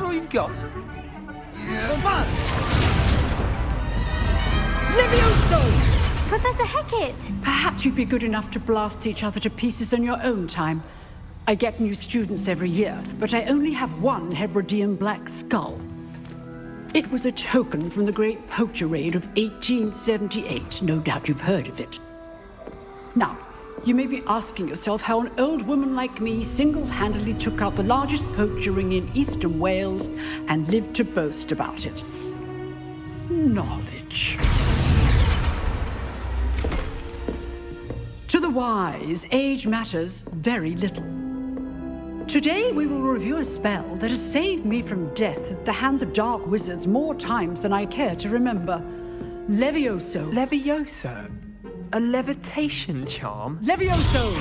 all you've got? Come on! Levioso! Professor Hecat! Perhaps you'd be good enough to blast each other to pieces in your own time. I get new students every year, but I only have one Hebridean black skull. It was a token from the Great Poacher Raid of 1878. No doubt you've heard of it. Now, you may be asking yourself how an old woman like me single-handedly took out the largest poacher ring in eastern Wales and lived to boast about it. Knowledge. To the wise, age matters very little. Today we will review a spell that has saved me from death at the hands of dark wizards more times than I care to remember. Levioso. Levioso? A levitation charm? Levioso!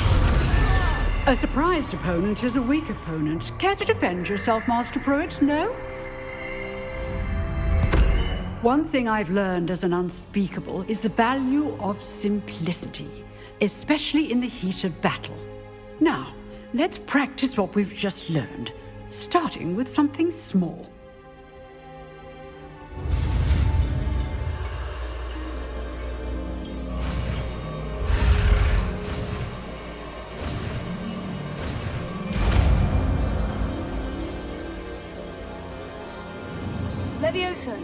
A surprised opponent is a weak opponent. Care to defend yourself, Master Pruitt? No? One thing I've learned as an unspeakable is the value of simplicity, especially in the heat of battle. Now, let's practice what we've just learned, starting with something small. Levioso.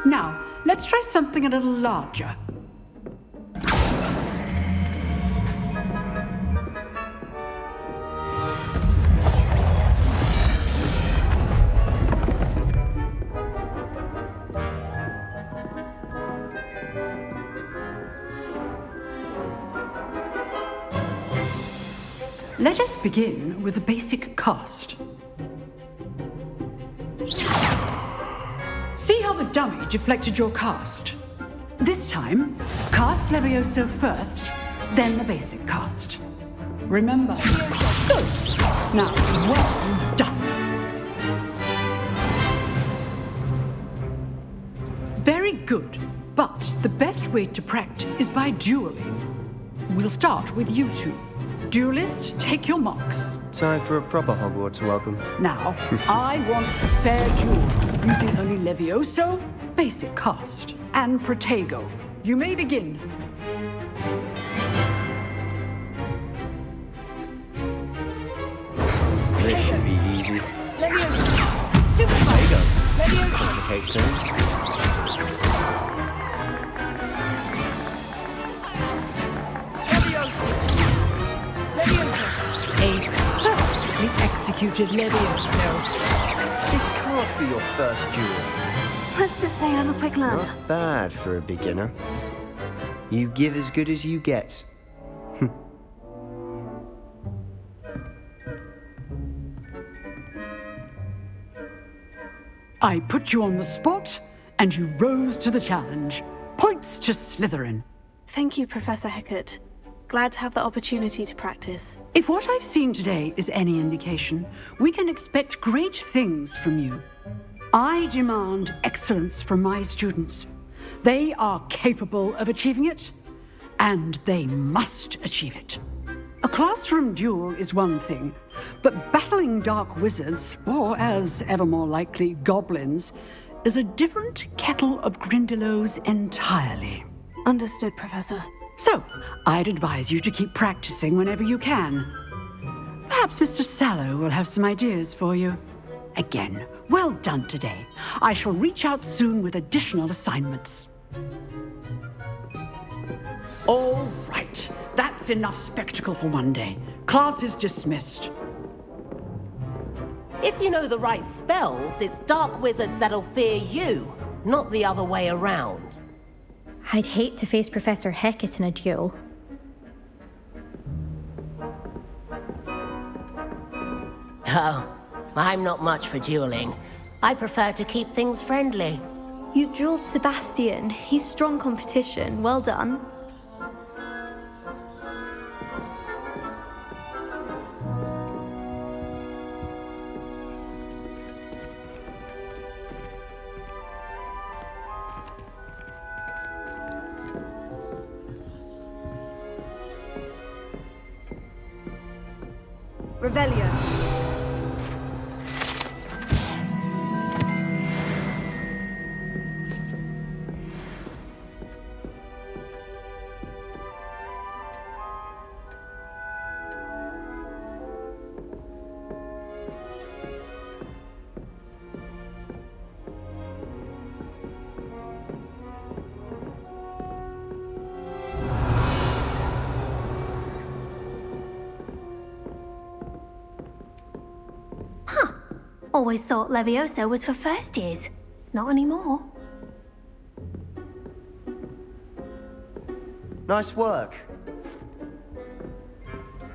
Now, let's try something a little larger. Let us begin with the basic cast. See how the dummy deflected your cast? This time, cast Levioso first, then the basic cast. Remember. Good. Now, well done. Very good, but the best way to practice is by dueling. We'll start with you two. Duelists, take your marks. Time for a proper Hogwarts welcome. Now, I want a fair duel, using only Levioso, basic cast, and Protego. You may begin. This should be easy. Levioso. Super Protego. Levioso. Complicate things. A perfectly executed Levioso. This can't be your first duel. Let's just say I'm a quick learner. Not bad for a beginner. You give as good as you get. I put you on the spot, and you rose to the challenge. Points to Slytherin. Thank you, Professor Hecat. Glad to have the opportunity to practice. If what I've seen today is any indication, we can expect great things from you. I demand excellence from my students. They are capable of achieving it, and they must achieve it. A classroom duel is one thing, but battling dark wizards, or as ever more likely, goblins, is a different kettle of Grindylows entirely. Understood, Professor. So, I'd advise you to keep practicing whenever you can. Perhaps Mr. Sallow will have some ideas for you. Again, well done today. I shall reach out soon with additional assignments. All right, that's enough spectacle for one day. Class is dismissed. If you know the right spells, it's dark wizards that'll fear you, not the other way around. I'd hate to face Professor Hecat in a duel. Oh, I'm not much for dueling. I prefer to keep things friendly. You dueled Sebastian. He's strong competition. Well done. Revelio. Always thought Levioso was for first years. Not anymore. Nice work.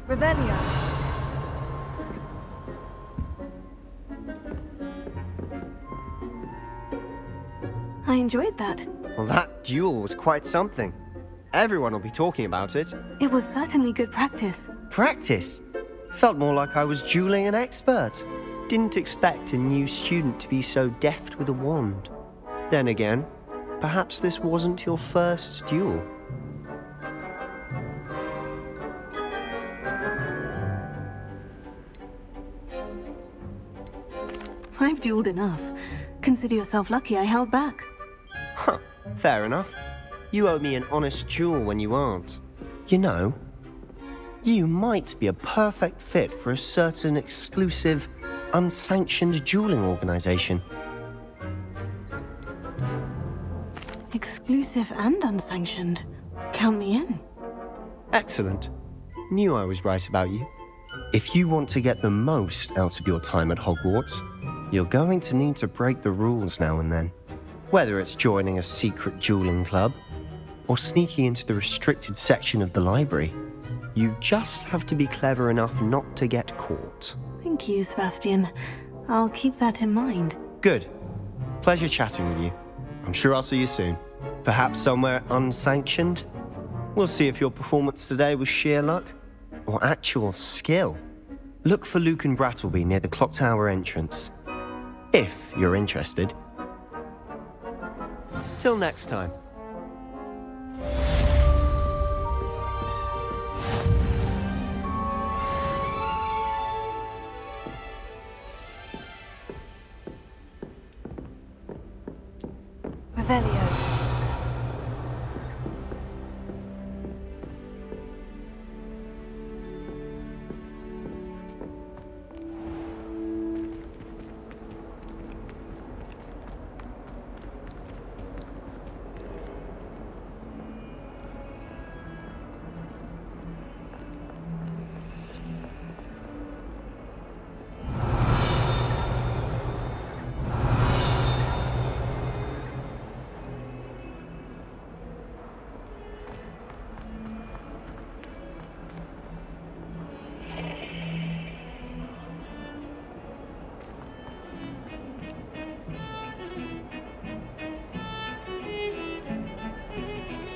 Revelio. I enjoyed that. Well, that duel was quite something. Everyone will be talking about it. It was certainly good practice. Practice? Felt more like I was dueling an expert. Didn't expect a new student to be so deft with a wand. Then again, perhaps this wasn't your first duel. I've dueled enough. Consider yourself lucky I held back. Huh, fair enough. You owe me an honest duel when you aren't. You know, you might be a perfect fit for a certain exclusive, unsanctioned dueling organization. Exclusive and unsanctioned. Count me in. Excellent. Knew I was right about you. If you want to get the most out of your time at Hogwarts, you're going to need to break the rules now and then. Whether it's joining a secret dueling club, or sneaking into the restricted section of the library, you just have to be clever enough not to get caught. Thank you, Sebastian. I'll keep that in mind. Good. Pleasure chatting with you. I'm sure I'll see you soon. Perhaps somewhere unsanctioned? We'll see if your performance today was sheer luck or actual skill. Look for Luke and Brattleby near the clock tower entrance, if you're interested. Till next time. Revelio.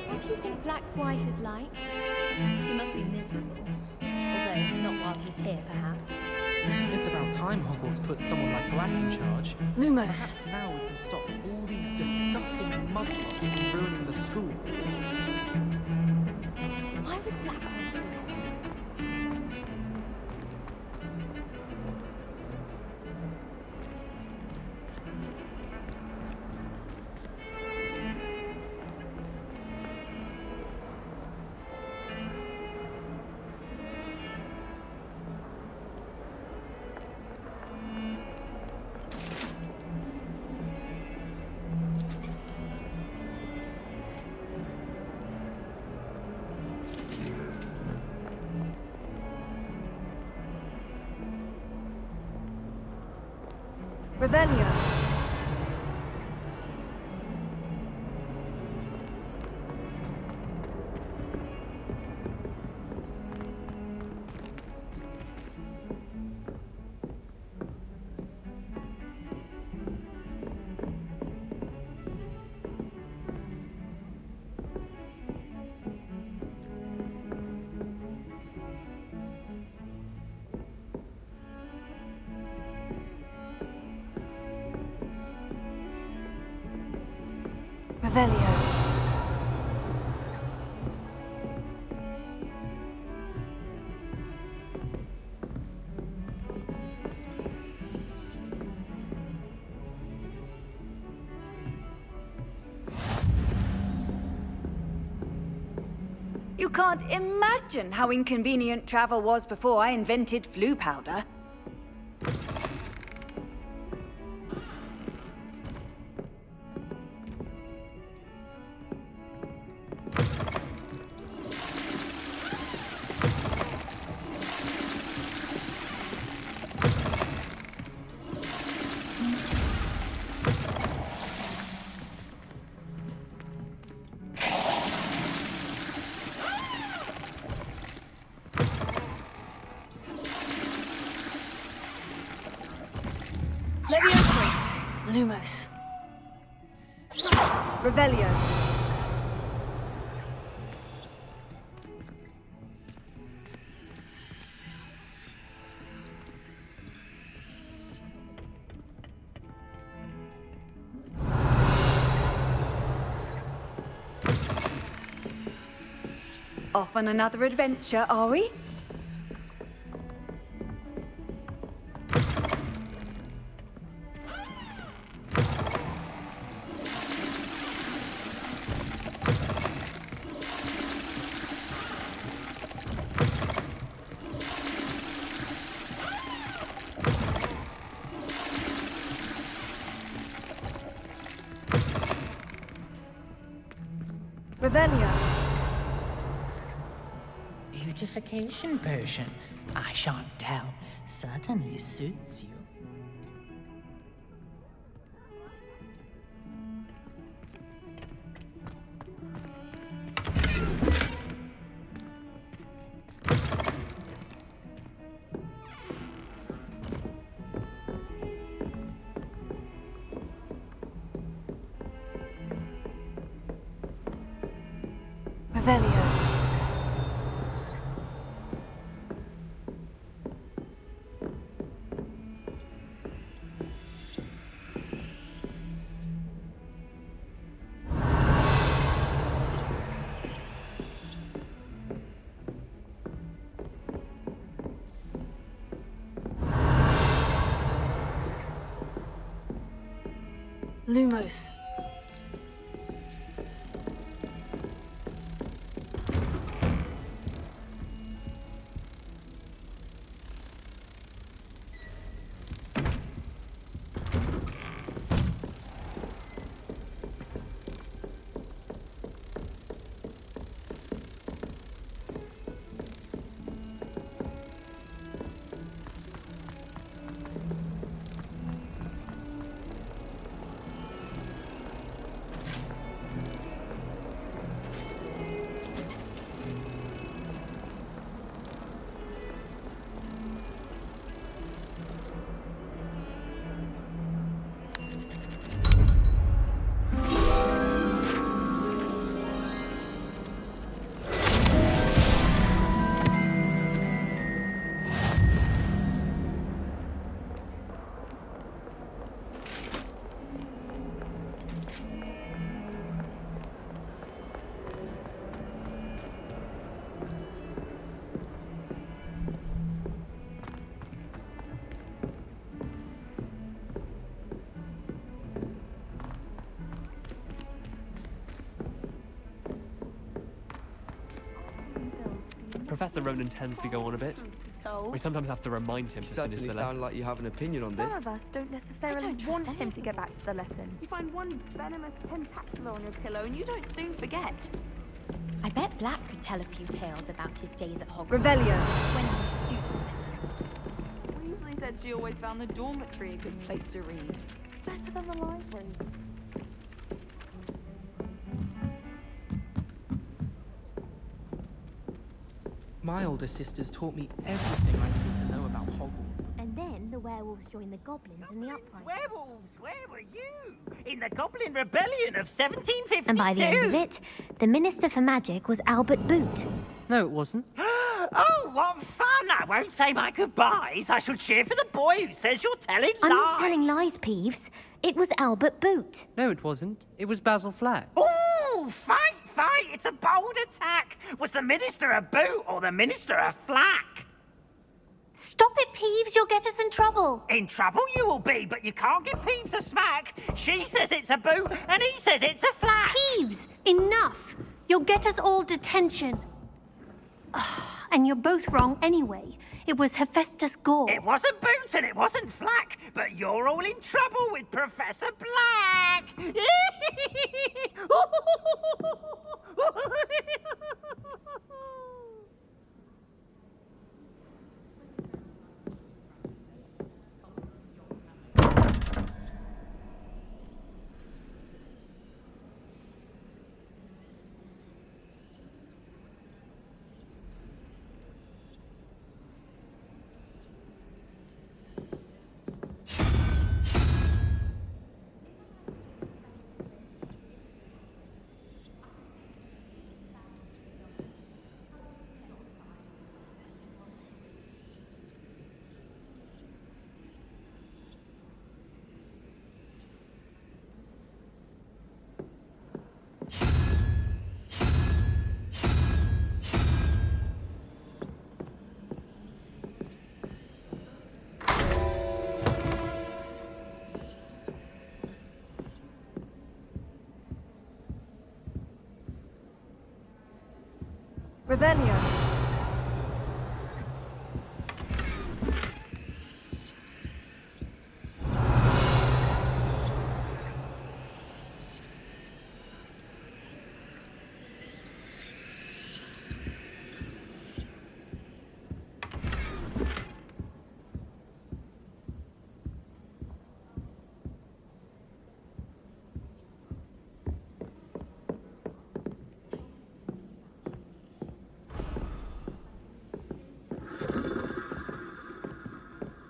What do you think Black's wife is like? She must be miserable. Although, not while he's here, perhaps. It's about time Hogwarts put someone like Black in charge. Lumos. Perhaps now we can stop all these disgusting mudplots from ruining the school. Why would Black want to do that? Revelio. Revelio. You can't imagine how inconvenient travel was before I invented flu powder. Leviosa! Lumos. Revelio. Off on another adventure, are we? Revelio. Beautification potion. I shan't tell. Certainly suits you. Revelio. Lumos. Professor Ronan tends to go on a bit. We sometimes have to remind him You to finish certainly the sound lesson. like you have an opinion on Some this. of us don't necessarily want him to get back to the lesson. You find one venomous tentacular on your pillow and you don't soon forget. I bet Black could tell a few tales about his days at Hogwarts. Revelio. When he was a student. Weasley said she always found the dormitory a good place to read. Better than the library. My older sisters taught me everything I need to know about Hogwarts. And then the werewolves joined the goblins in the uprising. Werewolves, where were you? In the Goblin Rebellion of 1752. And by the end of it, the Minister for Magic was Albert Boot. No, it wasn't. Oh, what fun! I won't say my goodbyes. I shall cheer for the boy who says you're telling lies. I'm not telling lies, Peeves. It was Albert Boot. No, it wasn't. It was Basil Flack. Ooh, fight! It's a bold attack. Was the Minister a boot or the Minister a flack? Stop it, Peeves. You'll get us in trouble. In trouble you will be, but you can't give Peeves a smack. She says it's a boot and he says it's a flack. Peeves, enough. You'll get us all detention. And you're both wrong anyway. It was Hephaestus Gore. It wasn't Boot and it wasn't Flack, but you're all in trouble with Professor Black! Revelio.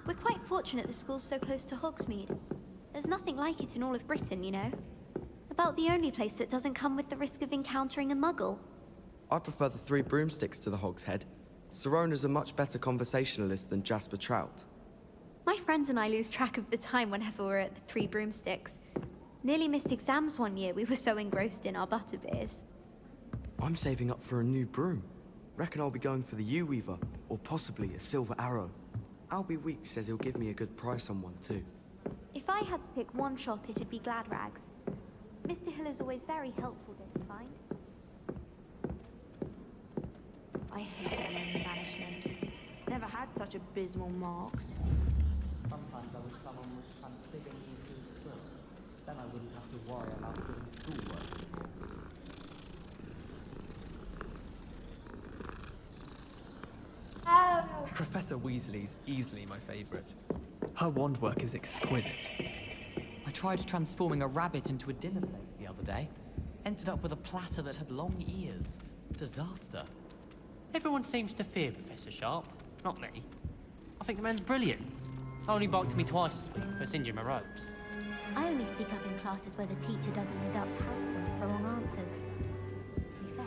We're quite fortunate the school's so close to Hogsmeade. There's nothing like it in all of Britain, you know. About the only place that doesn't come with the risk of encountering a muggle. I prefer the Three Broomsticks to the Hog's Head. Sirona's a much better conversationalist than Jasper Trout. My friends and I lose track of the time whenever we're at the Three Broomsticks. Nearly missed exams one year, we were so engrossed in our butterbeers. I'm saving up for a new broom. Reckon I'll be going for the U-Weaver, or possibly a Silver Arrow. Albie Weeks says he'll give me a good price on one too. If I had to pick one shop, it'd be Glad Rags. Mr. Hill is always very helpful, don't you find? I hate learning banishment. Never had such abysmal marks. Sometimes I wish someone would configure me through the quilt. Then I wouldn't have to worry about doing schoolwork. Professor Weasley's easily my favourite. Her wand work is exquisite. I tried transforming a rabbit into a dinner plate the other day. Ended up with a platter that had long ears. Disaster. Everyone seems to fear Professor Sharp. Not me. I think the man's brilliant. Only barked at me twice this week for singeing my robes. I only speak up in classes where the teacher doesn't deduct points for wrong answers. To be fair,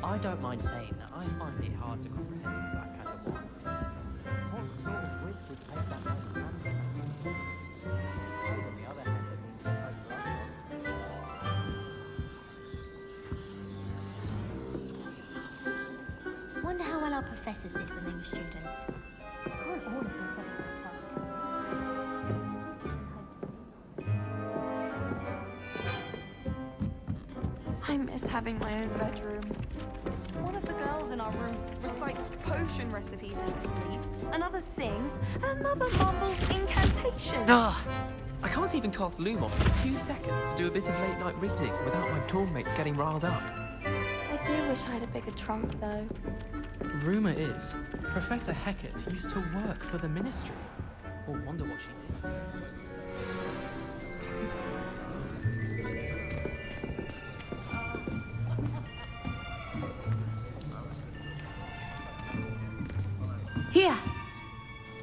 I don't mind saying that I find it hard to comprehend Black as a wand. What sort of wit would take that man's hand? On the other hand, it means wonder how well our professors sit with new students. Can't all of them put I miss having my own bedroom. One of the girls in our room recites potion recipes in her sleep, another sings, and another mumbles incantations. Ugh! I can't even cast Lumos for 2 seconds to do a bit of late night reading without my dorm mates getting riled up. I do wish I had a bigger trunk, though. Rumour is, Professor Hecat used to work for the Ministry. Or wonder what she did. Here!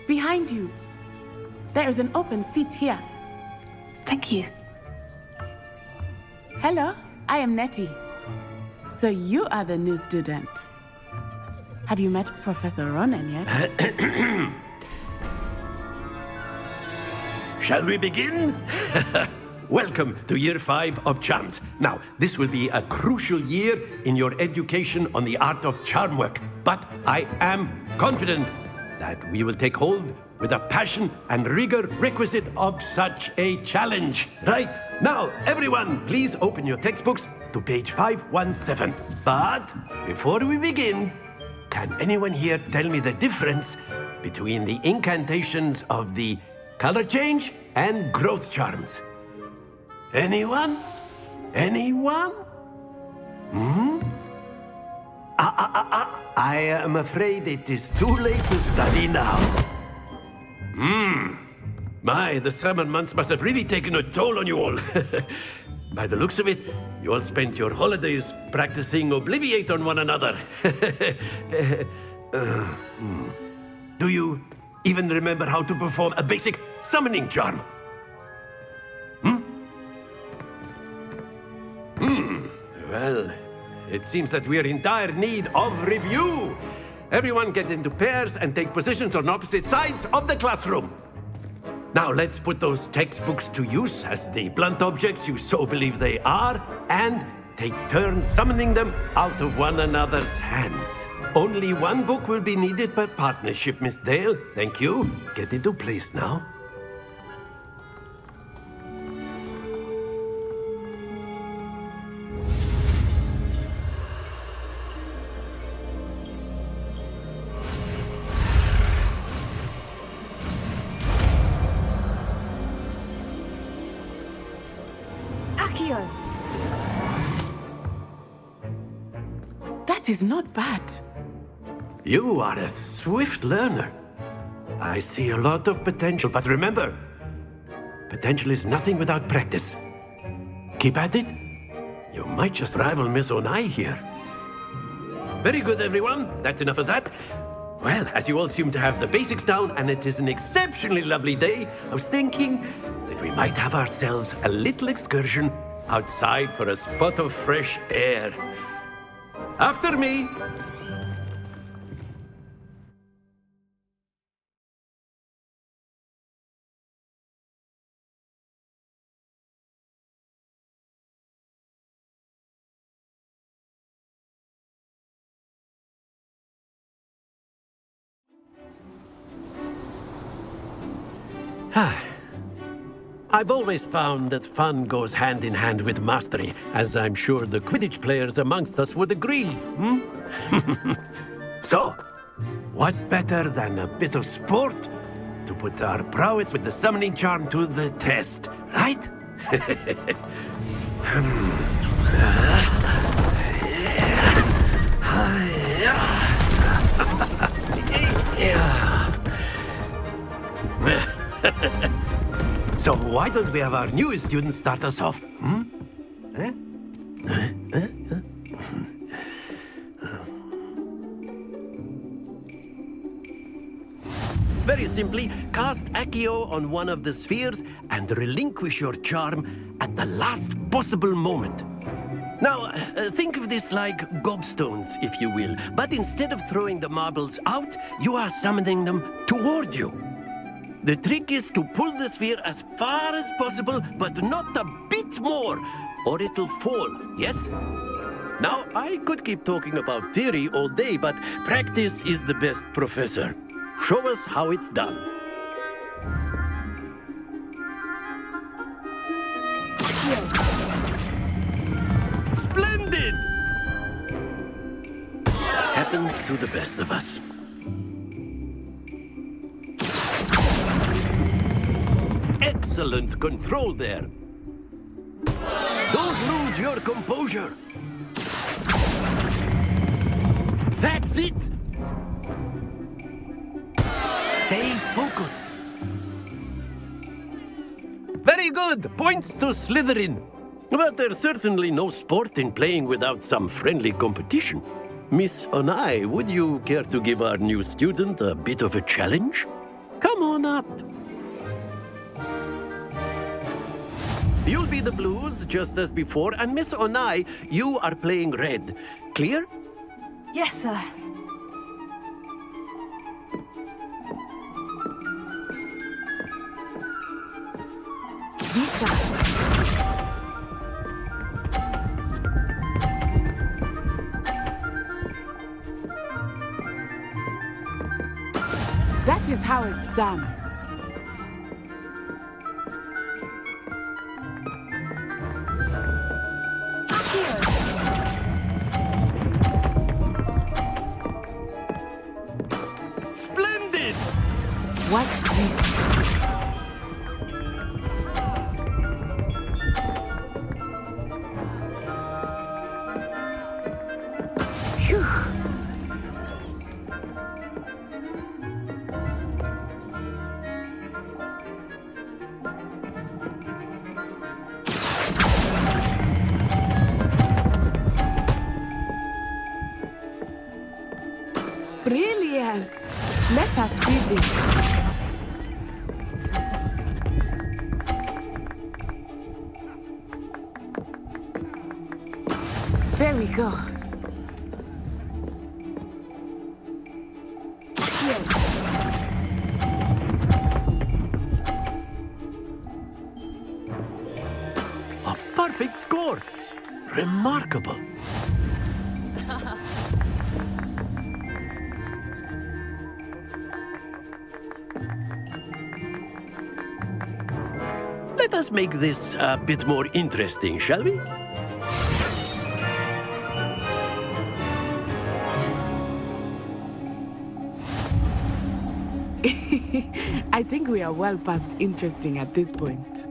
Behind you! There is an open seat here. Thank you. Hello, I am Nettie. So you are the new student. Have you met Professor Ronan yet? Shall we begin? Welcome to Year 5 of Charms. Now, this will be a crucial year in your education on the art of charm work, but I am confident that we will take hold with the passion and rigor requisite of such a challenge. Right, now, everyone, please open your textbooks to page 517. But before we begin, can anyone here tell me the difference between the incantations of the color change and growth charms? Anyone? Anyone? I am afraid it is too late to study now. My, the summer months must have really taken a toll on you all. By the looks of it, you all spent your holidays practicing Obliviate on one another. Do you even remember how to perform a basic summoning charm? Well, it seems that we are in dire need of review. Everyone get into pairs and take positions on opposite sides of the classroom. Now let's put those textbooks to use as the blunt objects you so believe they are, and take turns summoning them out of one another's hands. Only one book will be needed per partnership, Miss Dale. Thank you. Get into place now. That is not bad. You are a swift learner. I see a lot of potential, but remember, potential is nothing without practice. Keep at it. You might just rival Miss Onai here. Very good, everyone. That's enough of that. Well, as you all seem to have the basics down, and it is an exceptionally lovely day, I was thinking that we might have ourselves a little excursion outside for a spot of fresh air. After me. I've always found that fun goes hand in hand with mastery, as I'm sure the Quidditch players amongst us would agree, So, what better than a bit of sport to put our prowess with the summoning charm to the test, right? So why don't we have our newest student start us off? Very simply, cast Accio on one of the spheres and relinquish your charm at the last possible moment. Now, think of this like gobstones, if you will, but instead of throwing the marbles out, you are summoning them toward you. The trick is to pull the sphere as far as possible, but not a bit more, or it'll fall, yes? Now, I could keep talking about theory all day, but practice is the best professor. Show us how it's done. Splendid! Happens to the best of us. Excellent control there. Don't lose your composure. That's it. Stay focused. Very good. Points to Slytherin. But there's certainly no sport in playing without some friendly competition. Miss Onai, would you care to give our new student a bit of a challenge? Come on up. You'll be the blues, just as before, and Miss Onai, you are playing red. Clear? Yes, sir. Visa. That is how it's done. Splendid! Watch this. Phew. Brilliant! Let us see this. There we go. A perfect score. Remarkable. Let us make this a bit more interesting, shall we? I think we are well past interesting at this point.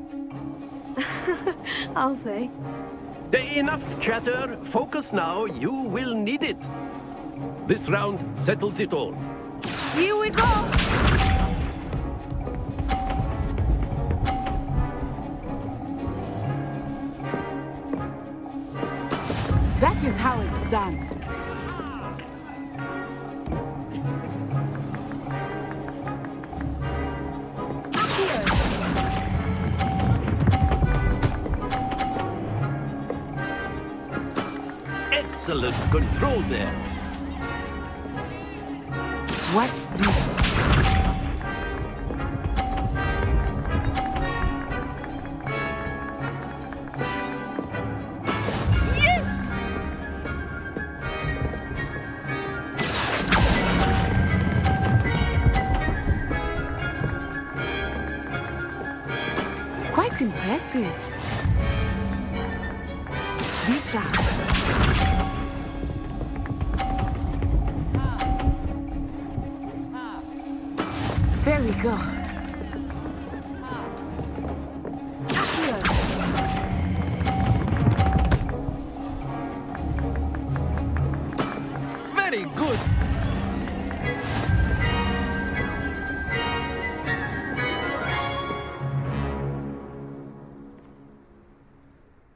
I'll say. Enough chatter. Focus now. You will need it. This round settles it all. Here we go! That is how it's done. Excellent control there. Watch this. Quite impressive. Be sharp. There we go. Very good.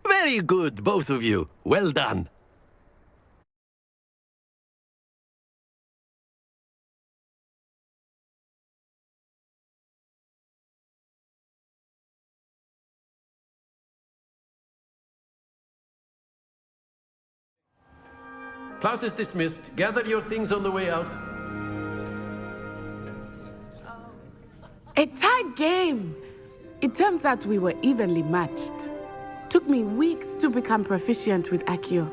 Very good, both of you. Well done. Class is dismissed. Gather your things on the way out. A tight game. It turns out we were evenly matched. Took me weeks to become proficient with Accio.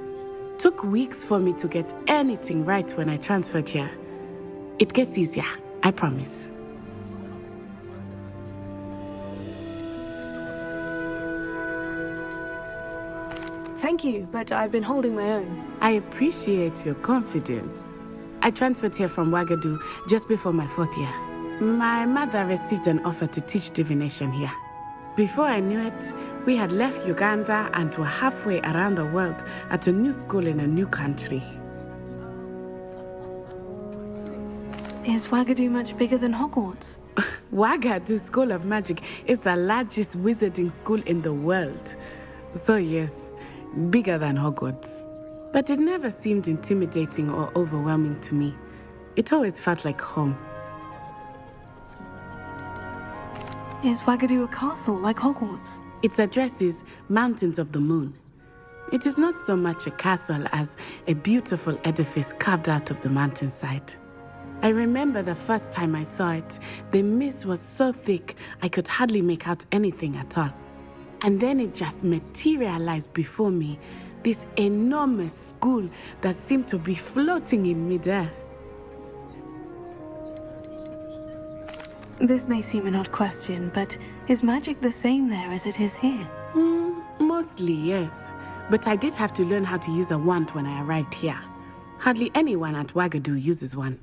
Took weeks for me to get anything right when I transferred here. It gets easier, I promise. Thank you, but I've been holding my own. I appreciate your confidence. I transferred here from Wagadu just before my 4th year. My mother received an offer to teach divination here. Before I knew it, we had left Uganda and were halfway around the world at a new school in a new country. Is Wagadu much bigger than Hogwarts? Wagadu School of Magic is the largest wizarding school in the world. So yes, bigger than Hogwarts. But it never seemed intimidating or overwhelming to me. It always felt like home. Is Wagadu a castle like Hogwarts? Its address is Mountains of the Moon. It is not so much a castle as a beautiful edifice carved out of the mountainside. I remember the first time I saw it, the mist was so thick I could hardly make out anything at all. And then it just materialized before me, this enormous school that seemed to be floating in midair. This may seem an odd question, but is magic the same there as it is here? Mostly, yes. But I did have to learn how to use a wand when I arrived here. Hardly anyone at Wagadu uses one.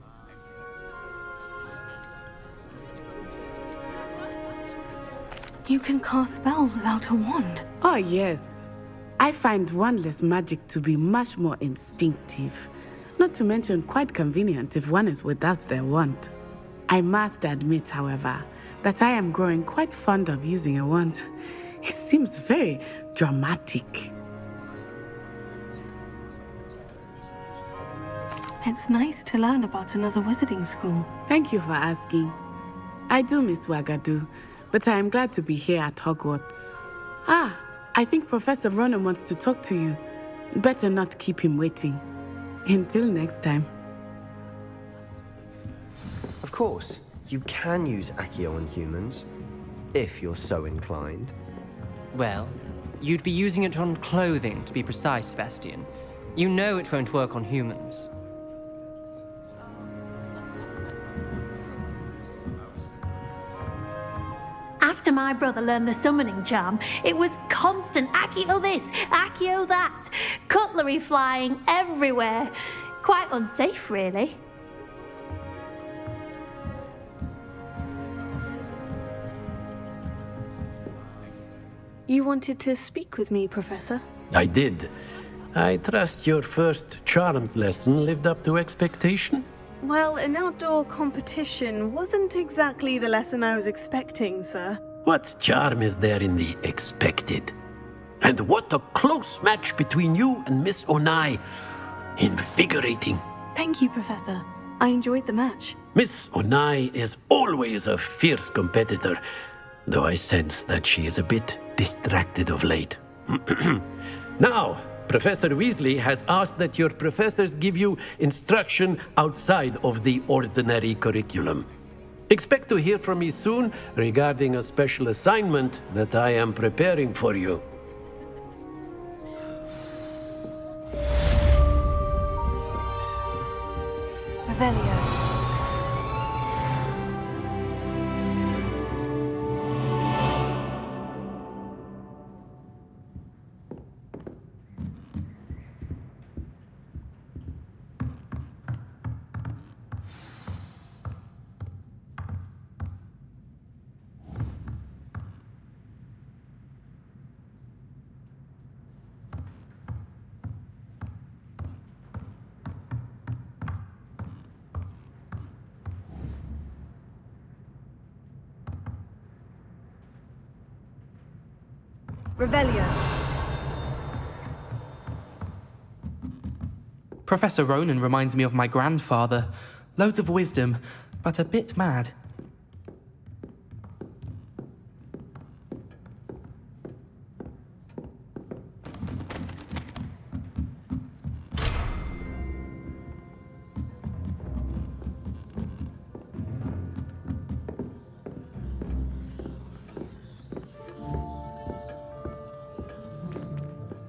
You can cast spells without a wand? Oh, yes. I find wandless magic to be much more instinctive. Not to mention quite convenient if one is without their wand. I must admit, however, that I am growing quite fond of using a wand. It seems very dramatic. It's nice to learn about another wizarding school. Thank you for asking. I do miss Wagadu, but I am glad to be here at Hogwarts. Ah, I think Professor Ronan wants to talk to you. Better not keep him waiting. Until next time. Of course, you can use Accio on humans, if you're so inclined. Well, you'd be using it on clothing, to be precise, Sebastian. You know it won't work on humans. After my brother learned the summoning charm, it was constant Accio this, Accio that, cutlery flying everywhere. Quite unsafe, really. You wanted to speak with me, Professor? I did. I trust your first charms lesson lived up to expectation? Well, an outdoor competition wasn't exactly the lesson I was expecting, sir. What charm is there in the expected? And what a close match between you and Miss Onai. Invigorating. Thank you, Professor. I enjoyed the match. Miss Onai is always a fierce competitor, though I sense that she is a bit distracted of late. Now, Professor Weasley has asked that your professors give you instruction outside of the ordinary curriculum. Expect to hear from me soon regarding a special assignment that I am preparing for you. Revelio. Revelio. Professor Ronan reminds me of my grandfather. Loads of wisdom, but a bit mad.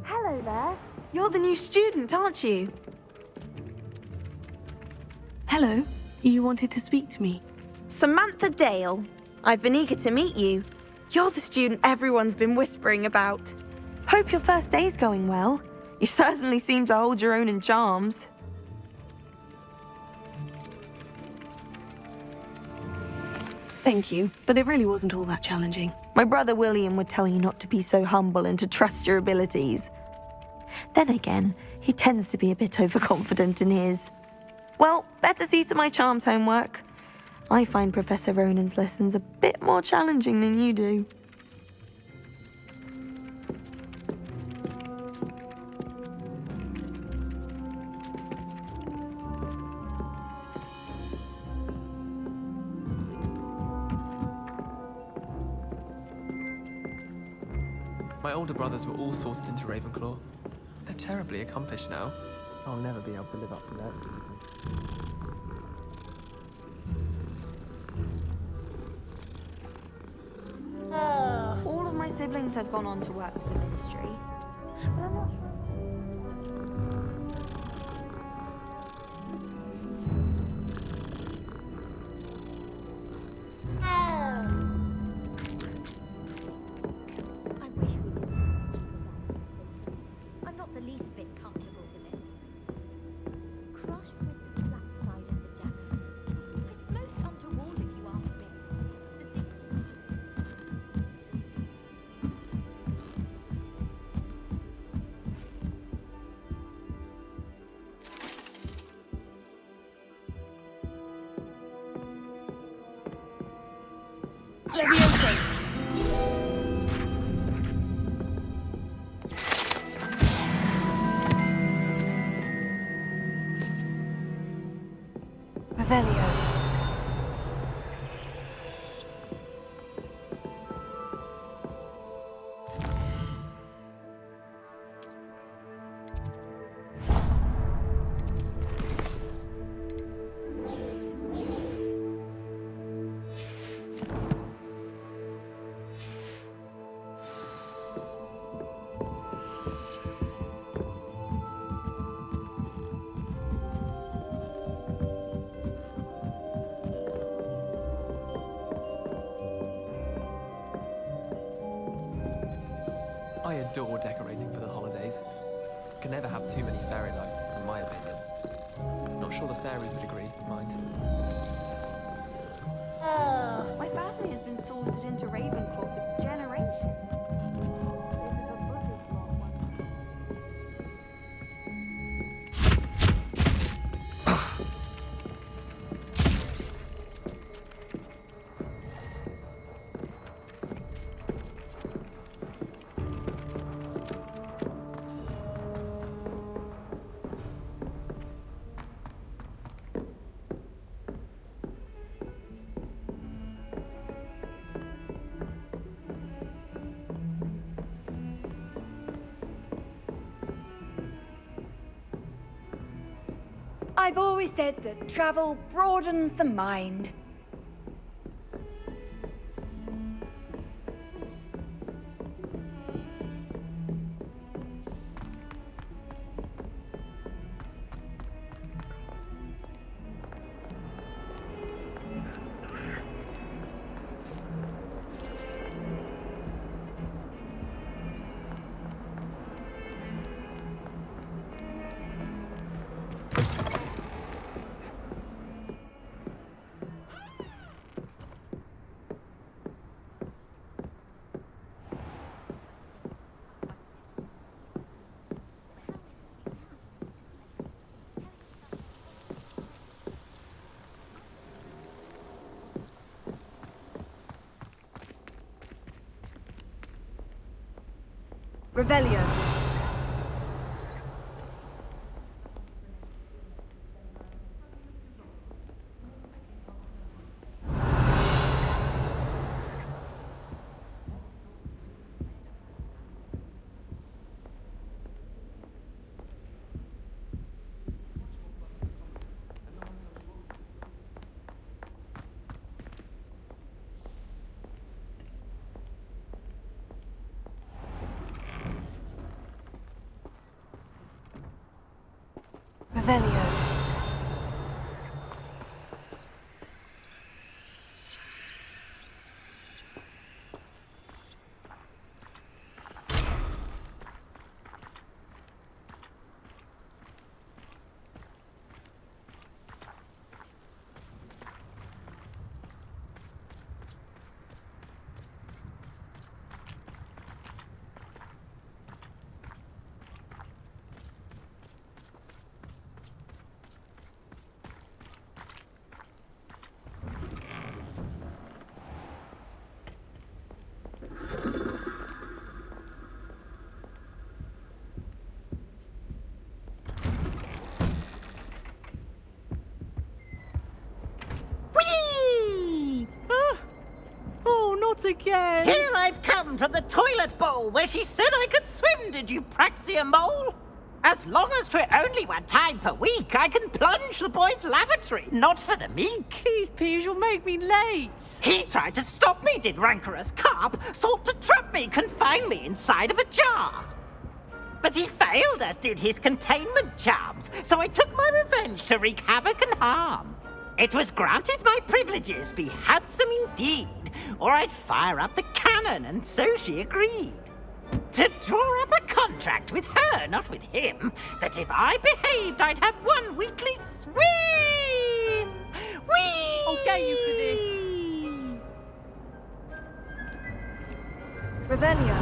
Hello there. You're the new student, aren't you? Hello. You wanted to speak to me? Samantha Dale. I've been eager to meet you. You're the student everyone's been whispering about. Hope your first day's going well. You certainly seem to hold your own in charms. Thank you, but it really wasn't all that challenging. My brother William would tell you not to be so humble and to trust your abilities. Then again, he tends to be a bit overconfident in his. Well, better see to my charms homework. I find Professor Ronan's lessons a bit more challenging than you do. My older brothers were all sorted into Ravenclaw. They're terribly accomplished now. I'll never be able to live up to that. All of my siblings have gone on to work for the ministry, but I'm not sure. Leviosa! Revelio. I adore decorating for the holidays. Can never have too many fairy lights, in my opinion. Not sure the fairies would agree, mind. My family has been sorted into Ravenclaw for generations. I've always said that travel broadens the mind. Revelio. Revelio. Not again! Here I've come from the toilet bowl where she said I could swim, did you praxia mole? As long as 'twere only one time per week, I can plunge the boy's lavatory, not for the meek. Please, Peeves, you'll make me late. He tried to stop me, did rancorous carp, sought to trap me, confine me inside of a jar. But he failed, as did his containment charms, so I took my revenge to wreak havoc and harm. It was granted my privileges be handsome indeed, or I'd fire up the cannon, and so she agreed. To draw up a contract with her, not with him, that if I behaved, I'd have one weekly swim! Whee! I'll get you for this. Revelio.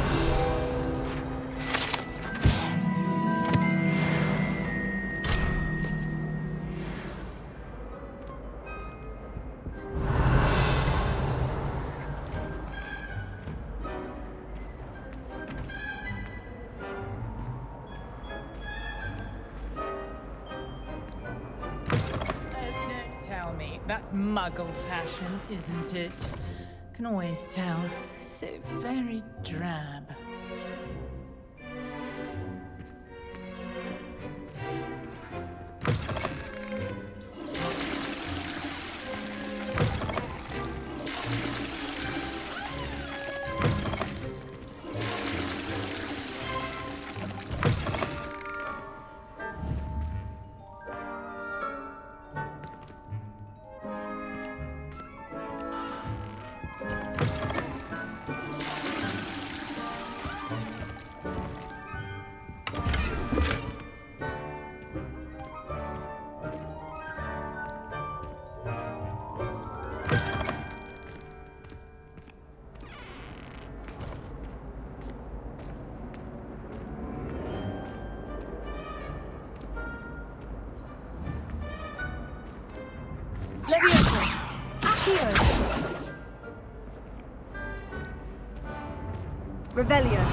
It's muggle fashion, isn't it? Can always tell. So very drab. Leviosa! Accio! Revelio.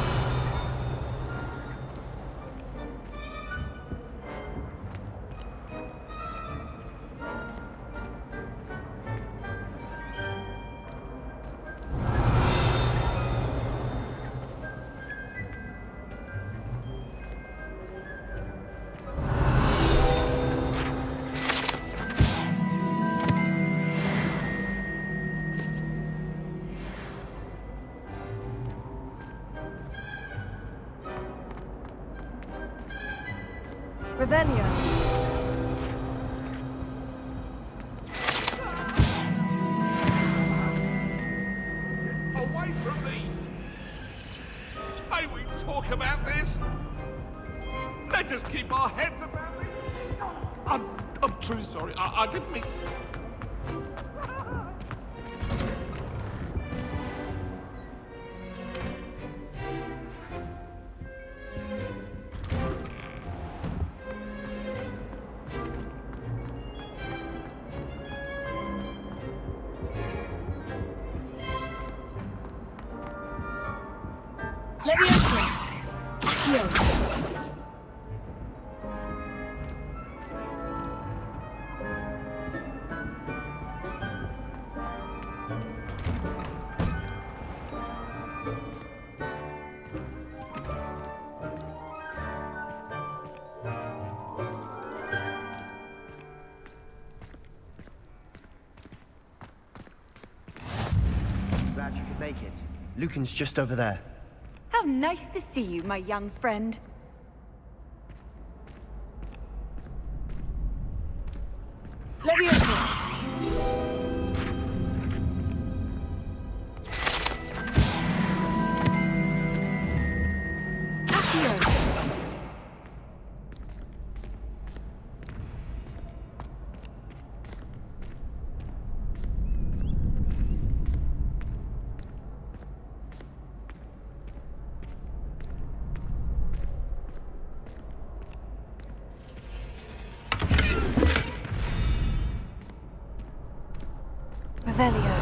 Revelio. Away from me! May we talk about this? Let us keep our heads about this. I'm truly sorry. I didn't mean... Leviosa! Accio! Glad you could make it. Lucan's just over there. How nice to see you, my young friend. Leviosa! Revelio.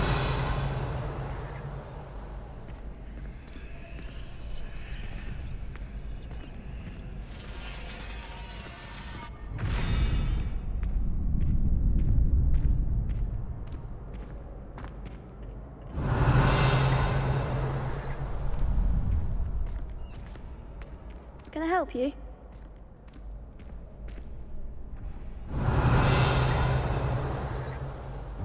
Can I help you?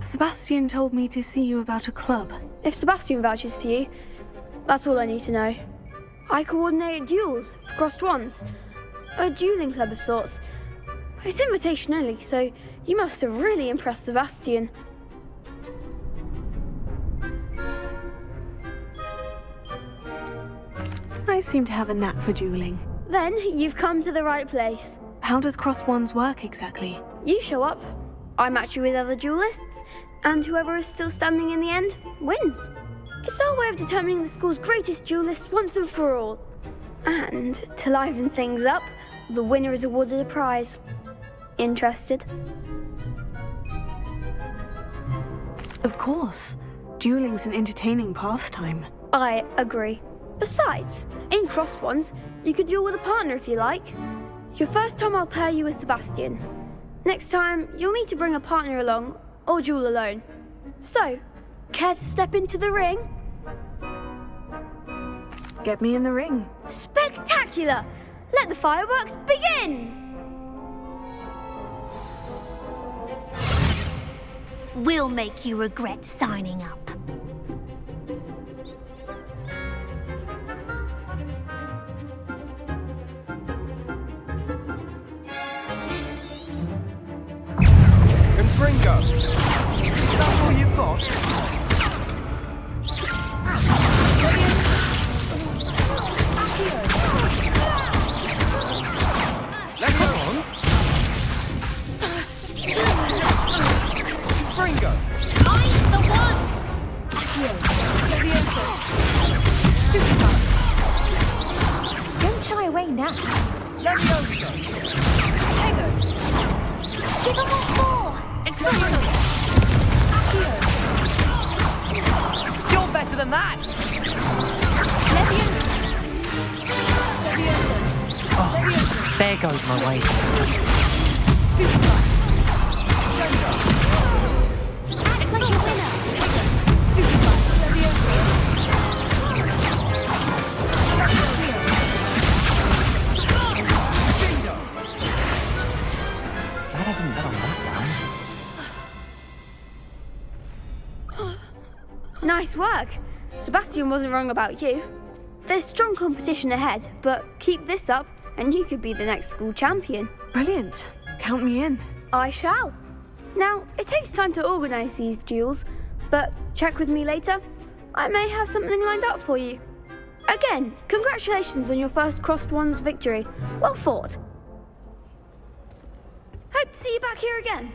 Sebastian told me to see you about a club. If Sebastian vouches for you, that's all I need to know. I coordinate duels for crossed wands. A dueling club of sorts. It's invitation only, so you must have really impressed Sebastian. I seem to have a knack for dueling. Then you've come to the right place. How does crossed wands work exactly? You show up, I match you with other duelists, and whoever is still standing in the end wins. It's our way of determining the school's greatest duelist once and for all. And to liven things up, the winner is awarded a prize. Interested? Of course. Dueling's an entertaining pastime. I agree. Besides, in crossed ones, you could duel with a partner if you like. Your first time I'll pair you with Sebastian. Next time, you'll need to bring a partner along, or duel alone. So, care to step into the ring? Get me in the ring. Spectacular! Let the fireworks begin! We'll make you regret signing up. Confringo! Is that all you've got? Let's go on! Confringo! I'm the one! Don't shy away now. Levioso! Give them what for! You're better than that! Oh, there goes my way. Act like a winner! Glad I didn't bet on that round. Nice work. Sebastian wasn't wrong about you. There's strong competition ahead, but keep this up and you could be the next school champion. Brilliant. Count me in. I shall. Now, it takes time to organise these duels, but check with me later. I may have something lined up for you. Again, congratulations on your first Crossed Wands victory. Well fought. Hope to see you back here again.